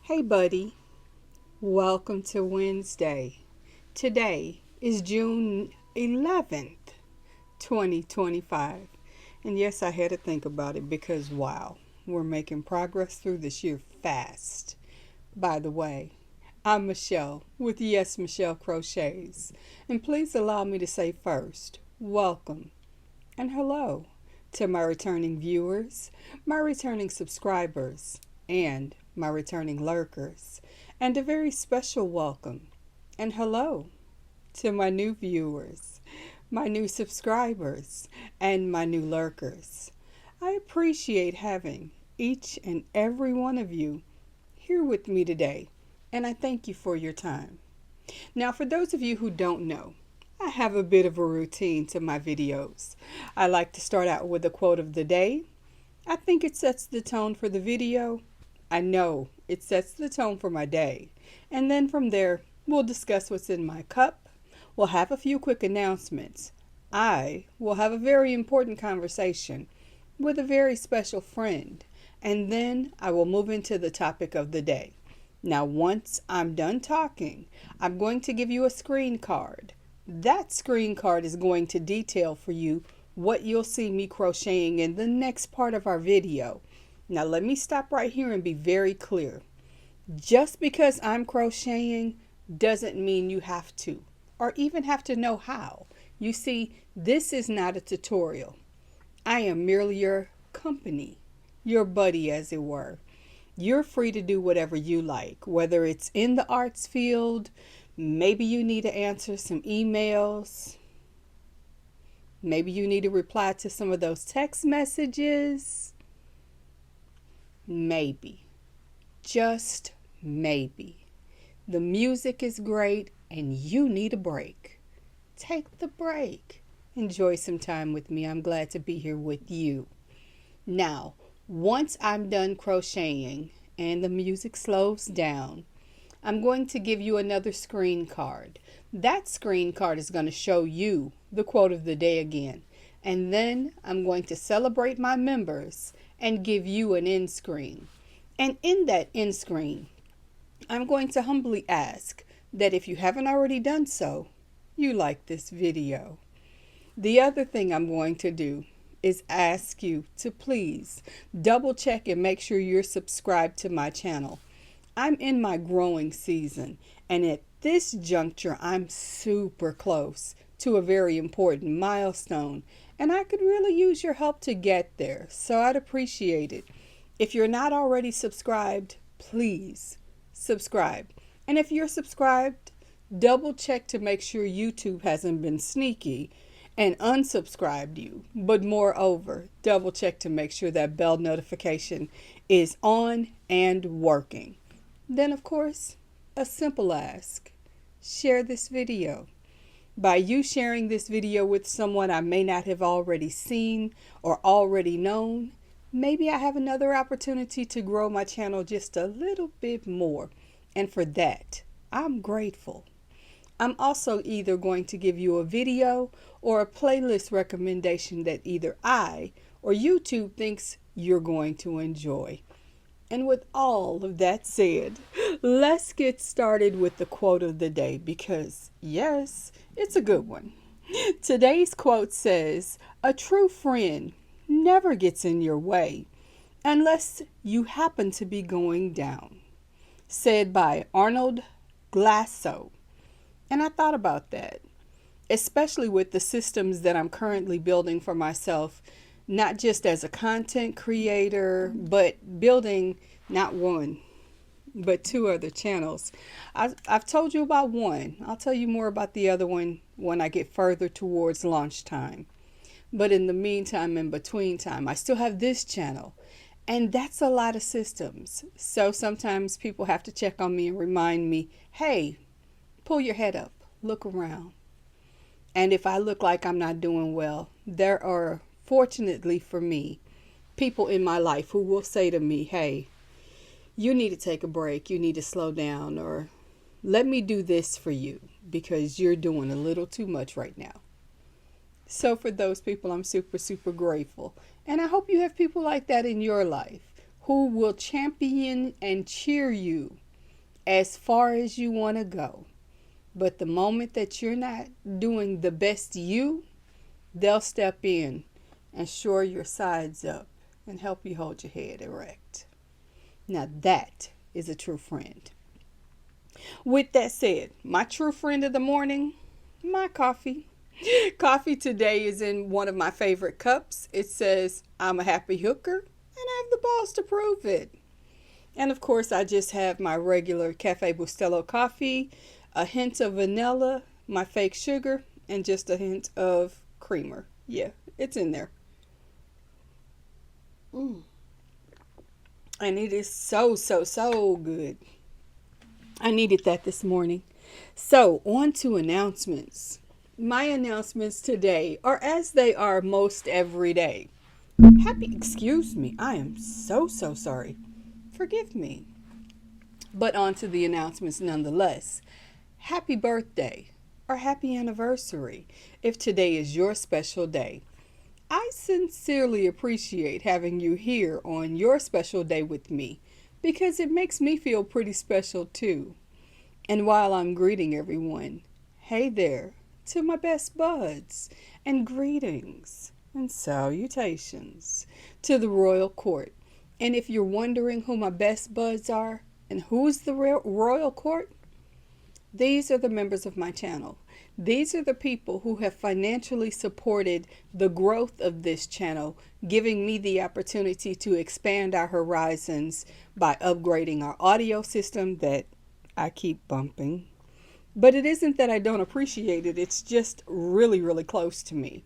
Hey buddy, welcome to Wednesday. Today is June 11th, 2025. And yes, I had to think about it because wow, we're making progress through this year fast. By the way, I'm Michelle with YesMichelle Crochets. And please allow me to say first, welcome and hello to my returning viewers, my returning subscribers, and my returning lurkers, and a very special welcome and hello to my new viewers, my new subscribers, and my new lurkers. I appreciate having each and every one of you here with me today, and I thank you for your time. Now, for those of you who don't know, I have a bit of a routine to my videos. I like to start out with a quote of the day. I think it sets the tone for the video. I know it sets the tone for my day. And then from there, we'll discuss what's in my cup. We'll have a few quick announcements. I will have a very important conversation with a very special friend. And then I will move into the topic of the day. Now, once I'm done talking, I'm going to give you a screen card. That screen card is going to detail for you what you'll see me crocheting in the next part of our video. Now let me stop right here and be very clear. Just because I'm crocheting doesn't mean you have to, or even have to know how. You see, this is not a tutorial. I am merely your company, your buddy as it were. You're free to do whatever you like, whether it's in the arts field, maybe you need to answer some emails, maybe you need to reply to some of those text messages. Maybe, just maybe, the music is great and you need a break. Take the break. Enjoy some time with me. I'm glad to be here with you. Now, once I'm done crocheting and the music slows down, I'm going to give you another screen card. That screen card is going to show you the quote of the day again. And then I'm going to celebrate my members and give you an end screen. And in that end screen, I'm going to humbly ask that if you haven't already done so, you like this video. The other thing I'm going to do is ask you to please double check and make sure you're subscribed to my channel. I'm in my growing season, and at this juncture, I'm super close to a very important milestone, and I could really use your help to get there, so I'd appreciate it. If you're not already subscribed, please subscribe. And if you're subscribed, double check to make sure YouTube hasn't been sneaky and unsubscribed you. But moreover, double check to make sure that bell notification is on and working. Then, of course, a simple ask. Share this video. By you sharing this video with someone I may not have already seen or already known, maybe I have another opportunity to grow my channel just a little bit more. And for that, I'm grateful. I'm also either going to give you a video or a playlist recommendation that either I or YouTube thinks you're going to enjoy. And with all of that said, let's get started with the quote of the day because, yes, it's a good one. Today's quote says, "A true friend never gets in your way unless you happen to be going down." Said by Arnold Glasso. And I thought about that, especially with the systems that I'm currently building for myself, not just as a content creator, but building not one, but two other channels. I've told you about one. I'll tell you more about the other one when I get further towards launch time. But in the meantime, in between time, I still have this channel. And that's a lot of systems. So sometimes people have to check on me and remind me, hey, pull your head up, look around. And if I look like I'm not doing well, there are, fortunately for me, people in my life who will say to me, hey, you need to take a break, you need to slow down, or let me do this for you because you're doing a little too much right now. So for those people, I'm super, super grateful. And I hope you have people like that in your life who will champion and cheer you as far as you want to go. But the moment that you're not doing the best you, they'll step in and shore your sides up and help you hold your head erect. Now that is a true friend. With that said, my true friend of the morning, my coffee. Coffee today is in one of my favorite cups. It says, I'm a happy hooker, and I have the balls to prove it. And of course, I just have my regular Cafe Buestelo coffee, a hint of vanilla, my fake sugar, and just a hint of creamer. Yeah, it's in there. And it is so, so, so good. I needed that this morning. So, on to announcements. My announcements today are as they are most every day. Excuse me, I am so, so sorry. Forgive me. But on to the announcements nonetheless. Happy birthday or happy anniversary if today is your special day. I sincerely appreciate having you here on your special day with me because it makes me feel pretty special too. And while I'm greeting everyone, hey there to my best buds, and greetings and salutations to the royal court. And if you're wondering who my best buds are and who's the royal court, these are the members of my channel. These are the people who have financially supported the growth of this channel, giving me the opportunity to expand our horizons by upgrading our audio system that I keep bumping. But it isn't that I don't appreciate it. It's just really, really close to me.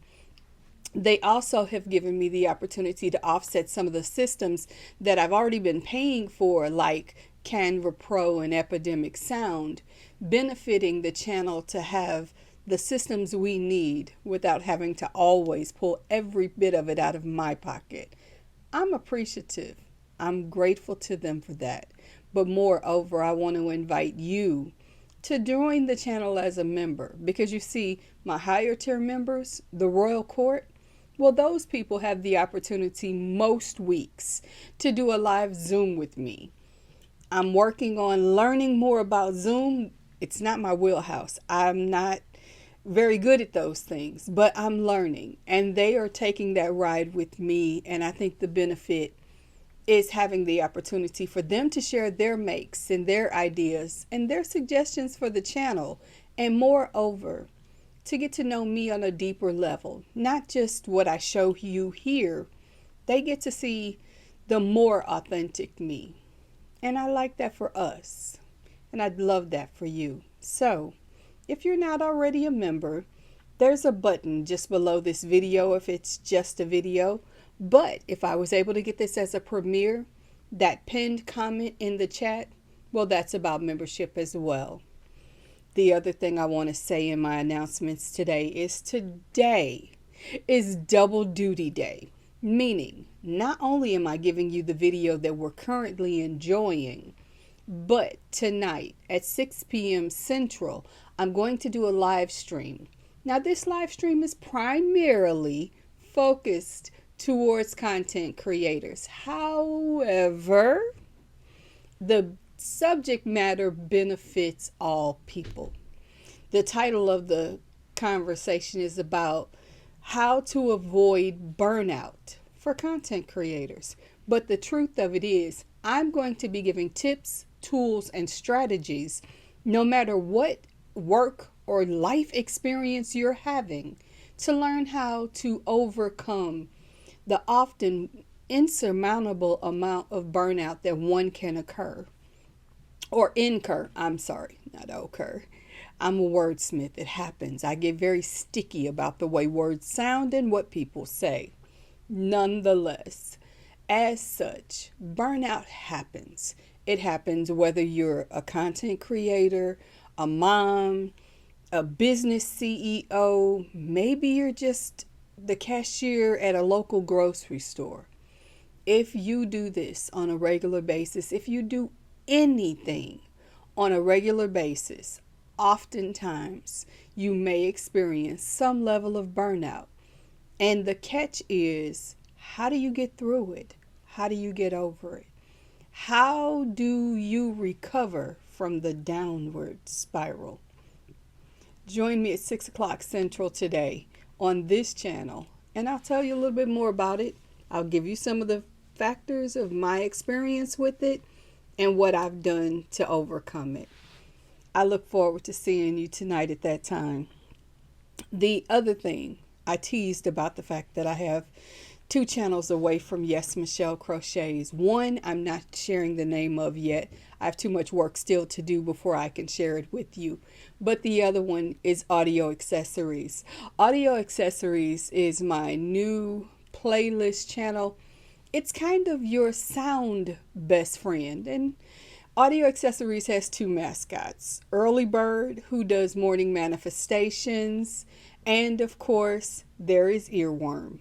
They also have given me the opportunity to offset some of the systems that I've already been paying for, like Canva Pro and Epidemic Sound, benefiting the channel to have the systems we need without having to always pull every bit of it out of my pocket. I'm appreciative. I'm grateful to them for that. But moreover, I want to invite you to join the channel as a member, because you see, my higher tier members, the Royal Court, well, those people have the opportunity most weeks to do a live Zoom with me. I'm working on learning more about Zoom. It's not my wheelhouse. I'm not very good at those things, but I'm learning, and they are taking that ride with me. And I think the benefit is having the opportunity for them to share their makes and their ideas and their suggestions for the channel, and moreover, to get to know me on a deeper level, not just what I show you here. They get to see the more authentic me, and I like that for us, and I'd love that for you. So if you're not already a member, there's a button just below this video if it's just a video. But if I was able to get this as a premiere, that pinned comment in the chat, well, that's about membership as well. The other thing I want to say in my announcements today is double duty day, meaning not only am I giving you the video that we're currently enjoying, but tonight at 6 p.m. Central, I'm going to do a live stream. Now, this live stream is primarily focused towards content creators. However, the subject matter benefits all people. The title of the conversation is about how to avoid burnout for content creators. But the truth of it is, I'm going to be giving tips, tools, and strategies no matter what work or life experience you're having, to learn how to overcome the often insurmountable amount of burnout that one can incur. I'm a wordsmith. It happens. I get very sticky about the way words sound and what people say. Nonetheless, as such, burnout happens. It happens whether you're a content creator, a mom, a business CEO, maybe you're just the cashier at a local grocery store. If you do this on a regular basis, if you do anything on a regular basis, oftentimes you may experience some level of burnout. And the catch is, how do you get through it? How do you get over it? How do you recover from the downward spiral? Join me at 6 o'clock Central today on this channel, and I'll tell you a little bit more about it. I'll give you some of the factors of my experience with it and what I've done to overcome it. I look forward to seeing you tonight at that time. The other thing, I teased about the fact that I have 2 channels away from YesMichelle Crochets. One, I'm not sharing the name of yet. I have too much work still to do before I can share it with you. But the other one is Audio Accessories. Audio Accessories is my new playlist channel. It's kind of your sound best friend. And Audio Accessories has 2 mascots. Early Bird, who does morning manifestations. And of course, there is Earworm.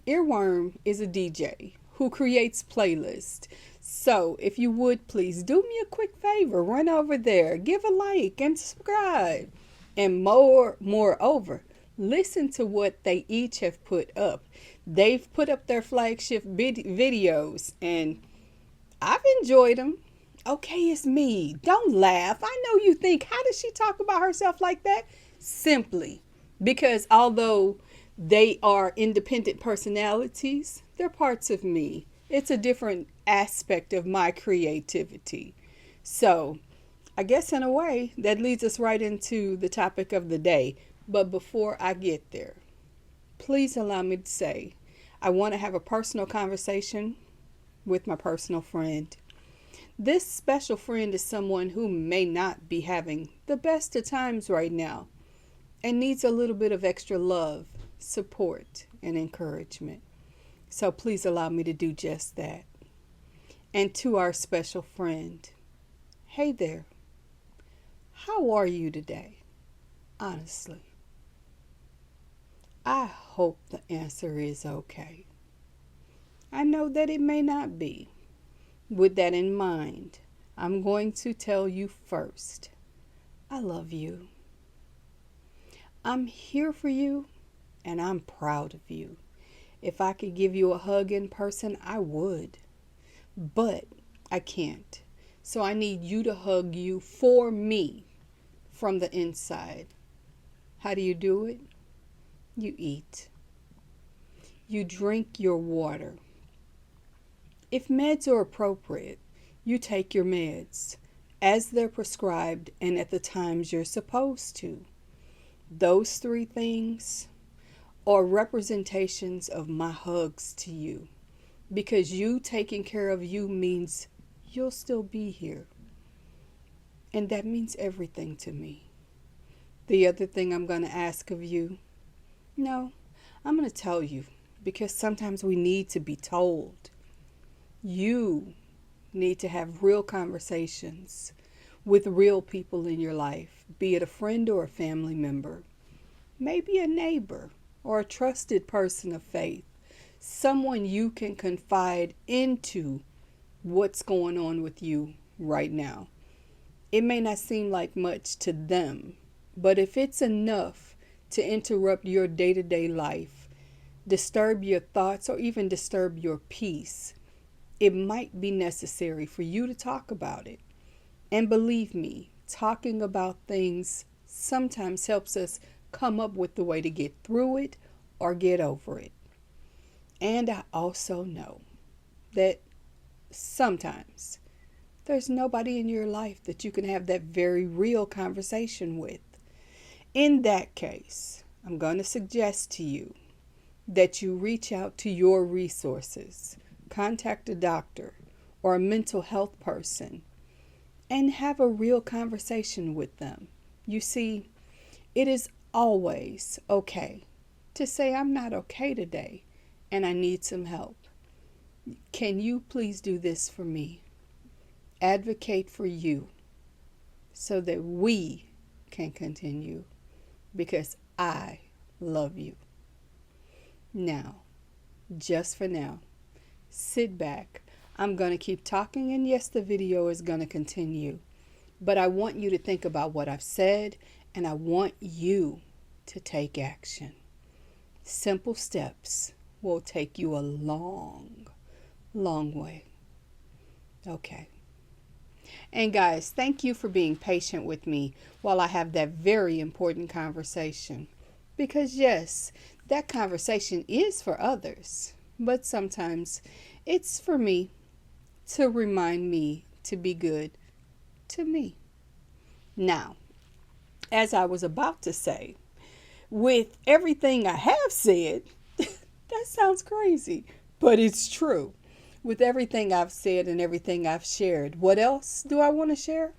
Earworm is a DJ who creates playlists. So if you would please do me a quick favor, run over there, give a like and subscribe. And moreover, listen to what they each have put up. They've put up their flagship videos and I've enjoyed them. Okay, it's me. Don't laugh. I know you think, how does she talk about herself like that? Simply because although they are independent personalities, they're parts of me. It's a different aspect of my creativity. So I guess in a way that leads us right into the topic of the day. But before I get there, please allow me to say, I want to have a personal conversation with my personal friend. This special friend is someone who may not be having the best of times right now and needs a little bit of extra love, support, and encouragement. So please allow me to do just that. And to our special friend, hey there, how are you today? Honestly, I hope the answer is okay. I know that it may not be. With that in mind, I'm going to tell you first, I love you. I'm here for you, and I'm proud of you. If I could give you a hug in person, I would. But I can't. So I need you to hug you for me from the inside. How do you do it? You eat. You drink your water. If meds are appropriate, you take your meds as they're prescribed and at the times you're supposed to. Those 3 things are representations of my hugs to you, because you taking care of you means you'll still be here. And that means everything to me. The other thing I'm going to ask of you, no, I'm going to tell you, because sometimes we need to be told. You need to have real conversations with real people in your life, be it a friend or a family member, maybe a neighbor or a trusted person of faith, someone you can confide into what's going on with you right now. It may not seem like much to them, but if it's enough to interrupt your day-to-day life, disturb your thoughts, or even disturb your peace, it might be necessary for you to talk about it. And believe me, talking about things sometimes helps us come up with the way to get through it or get over it. And I also know that sometimes there's nobody in your life that you can have that very real conversation with. In that case, I'm going to suggest to you that you reach out to your resources, contact a doctor or a mental health person, and have a real conversation with them. You see, it is always okay to say, I'm not okay today and I need some help. Can you please do this for me? Advocate for you so that we can continue, because I love you. Now, just for now, sit back. I'm going to keep talking, and yes, the video is going to continue. But I want you to think about what I've said, and I want you to take action. Simple steps will take you a long, long way. Okay. And guys, thank you for being patient with me while I have that very important conversation. Because yes, that conversation is for others, but sometimes it's for me to remind me to be good to me. Now, as I was about to say, with everything I have said, that sounds crazy, but it's true. With everything I've said and everything I've shared, what else do I want to share?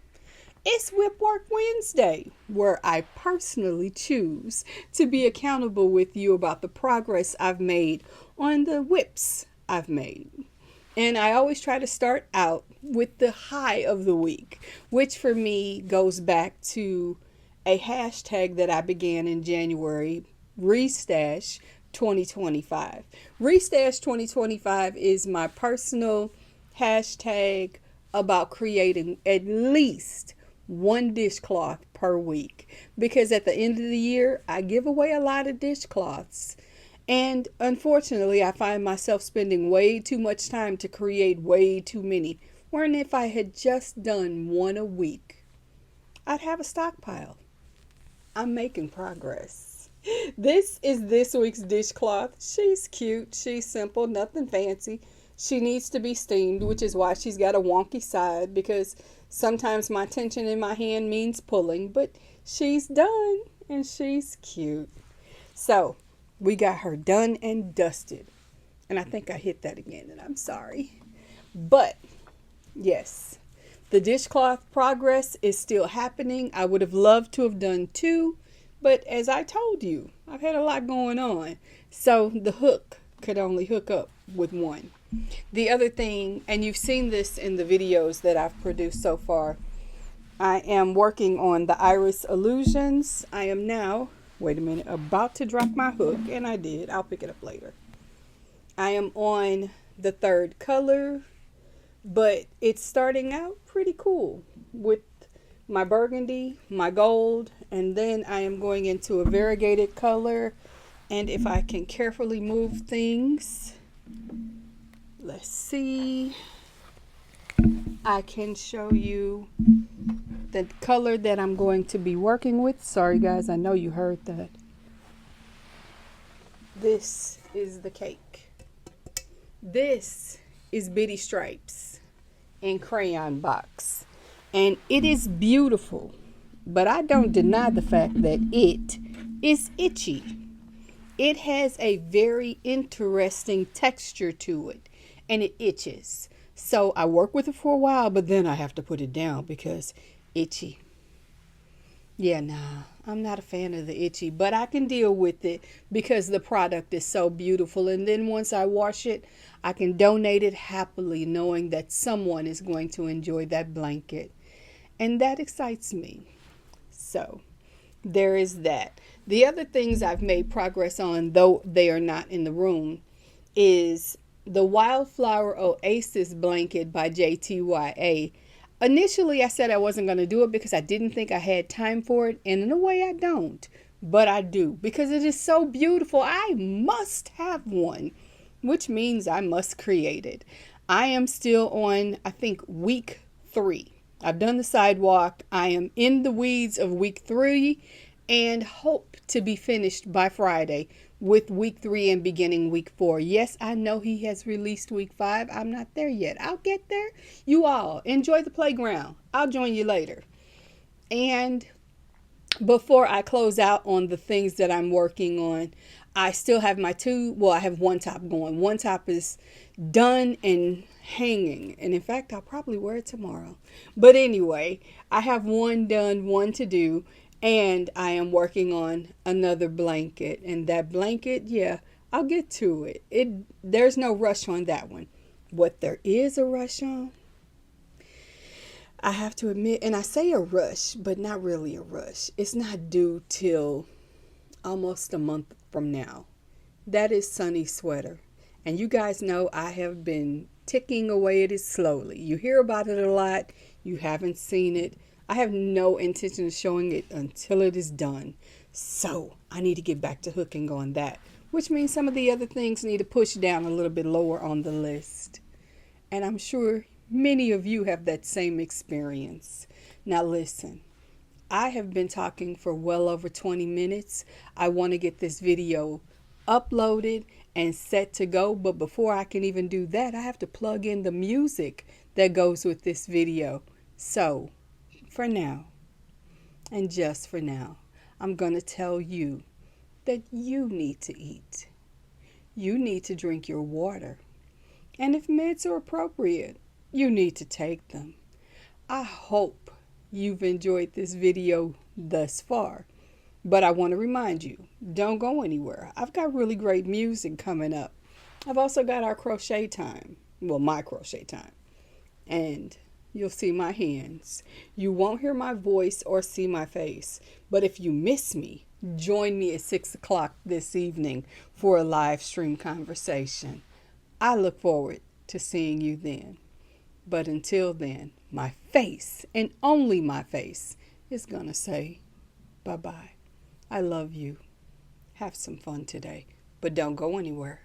It's Whip Work Wednesday, where I personally choose to be accountable with you about the progress I've made on the whips I've made. And I always try to start out with the high of the week, which for me goes back to a hashtag that I began in January, Restash 2025. Restash 2025 is my personal hashtag about creating at least one dishcloth per week, because at the end of the year I give away a lot of dishcloths, and unfortunately I find myself spending way too much time to create way too many, wherein if I had just done one a week I'd have a stockpile. I'm making progress. This is this week's dishcloth. She's cute, she's simple, nothing fancy. She needs to be steamed, which is why she's got a wonky side, because sometimes my tension in my hand means pulling, but she's done and she's cute. So we got her done and dusted. And I think I hit that again, and I'm sorry. But yes, the dishcloth progress is still happening. I would have loved to have done two, but as I told you, I've had a lot going on. So the hook could only hook up with one. The other thing, and you've seen this in the videos that I've produced so far, I am working on the Iris Illusions. I am now, wait a minute, about to drop my hook, and I did. I'll pick it up later. I am on the third color, but it's starting out pretty cool with my burgundy, my gold, and then I am going into a variegated color. And if I can carefully move things, let's see, I can show you the color that I'm going to be working with. Sorry guys, I know you heard that. This is the cake. This is Bitty Stripes in crayon box, and it is beautiful, but I don't deny the fact that it is itchy. It has a very interesting texture to it, and it itches. So I work with it for a while, but then I have to put it down because itchy. Yeah, nah, I'm not a fan of the itchy, but I can deal with it because the product is so beautiful. And then once I wash it, I can donate it happily, knowing that someone is going to enjoy that blanket. And that excites me. So there is that. The other things I've made progress on, though they are not in the room, is the Wildflower Oasis blanket by JTYA. Initially, I said I wasn't going to do it because I didn't think I had time for it. And in a way, I don't. But I do because it is so beautiful. I must have one, which means I must create it. I am still on, I think, week 3. I've done the sidewalk. I am in the weeds of week 3 and hope to be finished by Friday with week 3 and beginning week 4. Yes, I know he has released week 5. I'm not there yet. I'll get there. You all enjoy the playground. I'll join you later. And before I close out on the things that I'm working on, I still have my I have one top going. One top is done and hanging. And in fact, I'll probably wear it tomorrow. But anyway, I have one done, one to do. And I am working on another blanket. And that blanket, yeah, I'll get to it. There's no rush on that one. What there is a rush on, I have to admit, and I say a rush, but not really a rush. It's not due till almost a month from now. That is Sunny Sweater. And you guys know I have been ticking away at it slowly. You hear about it a lot. You haven't seen it. I have no intention of showing it until it is done. So I need to get back to hooking on that, which means some of the other things need to push down a little bit lower on the list. And I'm sure Many of you have that same experience. Now listen, I have been talking for well over 20 minutes. I want to get this video uploaded and set to go, but before I can even do that, I have to plug in the music that goes with this video. So, for now, and just for now, I'm going to tell you that you need to eat. You need to drink your water. And if meds are appropriate, you need to take them. I hope you've enjoyed this video thus far. But I want to remind you, don't go anywhere. I've got really great music coming up. I've also got our crochet time. Well, my crochet time. And you'll see my hands. You won't hear my voice or see my face. But if you miss me, join me at 6 o'clock this evening for a live stream conversation. I look forward to seeing you then. But until then, my face, and only my face, is going to say bye-bye. I love you. Have some fun today, but don't go anywhere.